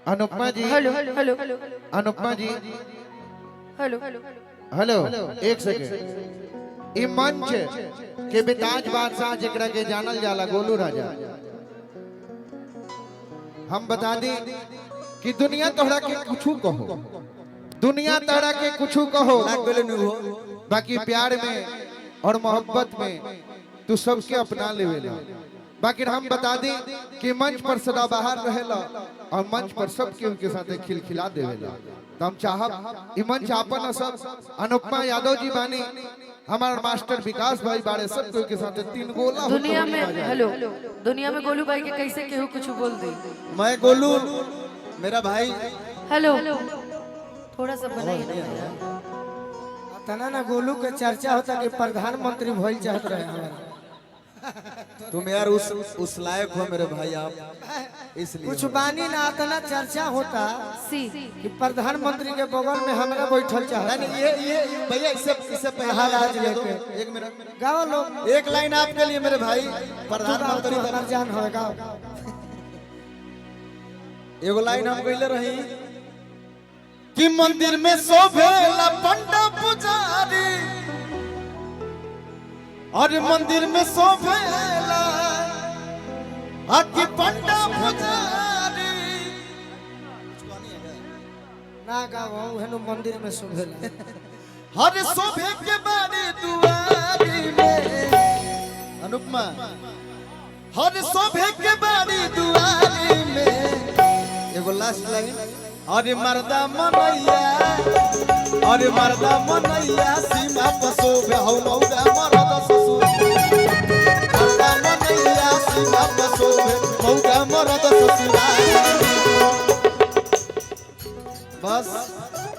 अनुपमा जी hello hello Anupama जी hello hello एक सेकंड। ई मंच के बेताज बादशाह जेकरा के जानल जाला गोलू राजा, हम बता दी कि दुनिया तोहरा के कुछ कहो, दुनिया तोहरा के कुछ कहो, बाकी प्यार में और मोहब्बत में तू सबके अपना लेवेला। बाकी हम बता दी कि मंच पर सदा बाहर रहेला और मंच पर सबके उनके साथ खिलखिला देवेला। तो हम चाहब ई मंच आपन सब अनुपमा यादव जी बानी, हमारा मास्टर विकास भाई बारे, सब कोई के साथ तीन गोला दुनिया में हेलो दुनिया में गोलू भाई के कैसे केहू कुछ बोल दी। मैं गोलू मेरा भाई हेलो थोड़ा सा बनाइए ना। तना ना गोलू के चर्चा होता कि प्रधानमंत्री भइल चाहत रहे हमारा। तुम यार उस लायक हो मेरे भाई आप, इसलिए कुछ बानी ना तना चर्चा होता सी कि प्रधानमंत्री के बगल में हमरा बैठल चाहत। नहीं ये भैया इससे पहले महाराज लेके एक मिनट गाओ लोग एक लाइन आपके लिए मेरे भाई। प्रधानमंत्री हमार जान हो गाओ एगो लाइन हम कइले रही कि मंदिर में शोभेला पंडा पुजारी, और मंदिर में शोभेला आके पंडा पुजारी। ना गाओ हेनु मंदिर में शोभेला हर शोभे के बारी दुआरी में अनुपमा, हर शोभे के बारी दुआरी में एगो लास्ट लाइन। अरे मर्दा मनैया, अरे मर्दा मनैया सीमा पर शोभे हौ मौगा मरद ससुर। मर्दा मनैया सीमा पर शोभे मौगा मरद ससुराल। बस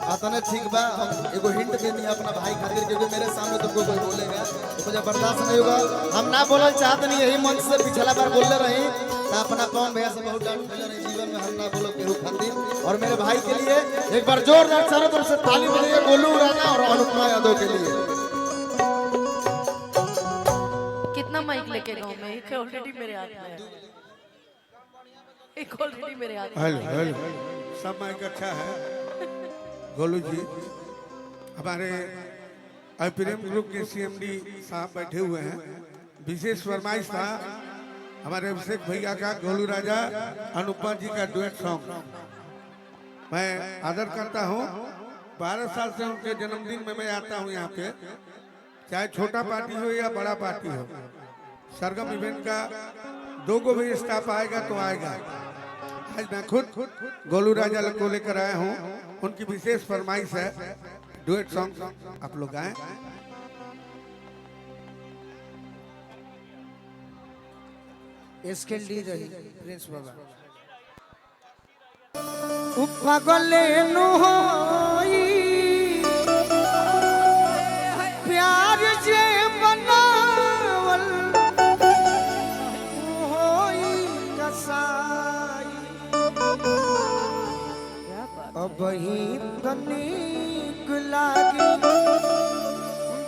आतने ठीक बा। हम एगो हिंट देनी है अपना भाई खातिर, क्योंकि मेरे सामने तुमको कोई बोलेगा तो मुझे बर्दाश्त नहीं होगा। हम ना बोलना चाहते नहीं, यही मंच से पिछला बार बोलने रही तो अपना पवन भैया से बहुत डांट मिला रही। जीवन में हम ना बोलो केहू खातिर। और मेरे भाई के लिए एक बार जोरदार चारों तरफ से ताली बजाइए गोलू राजा और अनुपमा यादव के लिए। कितना माइक लेके गाँव में, एक ऑलरेडी मेरे हाथ में है, एक ऑलरेडी मेरे हाथ में है। हेलो हेलो सब माइक अच्छा है। गोलू जी हमारे प्रेम ग्रुप के सीएमडी साहब बैठे हुए हैं। विशेष फरमाइश था हमारे अभिषेक भैया का गोलू राजा अनुपमा जी का डुएट सॉन्ग। मैं आदर करता हूँ, 12 साल से उनके जन्मदिन में मैं आता हूँ यहाँ पे, चाहे छोटा पार्टी हो या बड़ा पार्टी हो। सरगम इवेंट का 2 गो भी स्टाफ आएगा तो आएगा। आज मैं खुद गोलू राजा को लेकर आया हूँ, उनकी विशेष फरमाइश है डुएट सॉन्ग आप लोग गाएं। स्केल डी रही प्रिंस बाबा उपगले नु होई प्यार जे बनावल होई कसाई अब ही तनिक लागी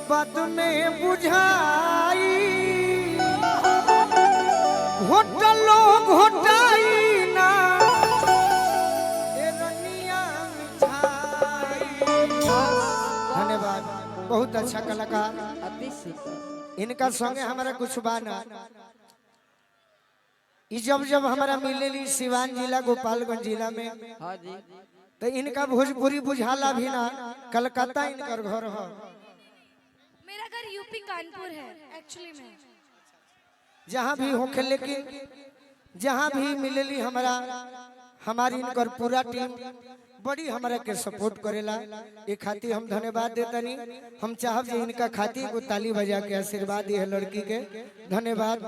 बाद में बुझाई घोटलो घोटाई ना एरनिया मिठाई। धन्यवाद, बहुत अच्छा कलाकार। इनका संगे हमारा कुछ बाना जब जब हमारा मिलेली सिवान जिला गोपालगंज जिला में तो इनका भोजपुरी बुझाला भी ना, कलकत्ता इनकर घर हो। मेरा घर यूपी कानपुर है एक्चुअली में। जहाँ भी होखे लेकिन जहाँ भी मिलेली हमारा हमारी इनकर पूरा टीम बड़ी हमारा के सपोर्ट करेला। ये खातिर हम धन्यवाद देतनी। हम चाहब जे इनका खातिर को ताली बजा के आशीर्वाद दी है लड़की के। धन्यवाद।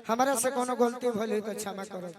हमारा से कोनो गलती भले तो क्षमा करो।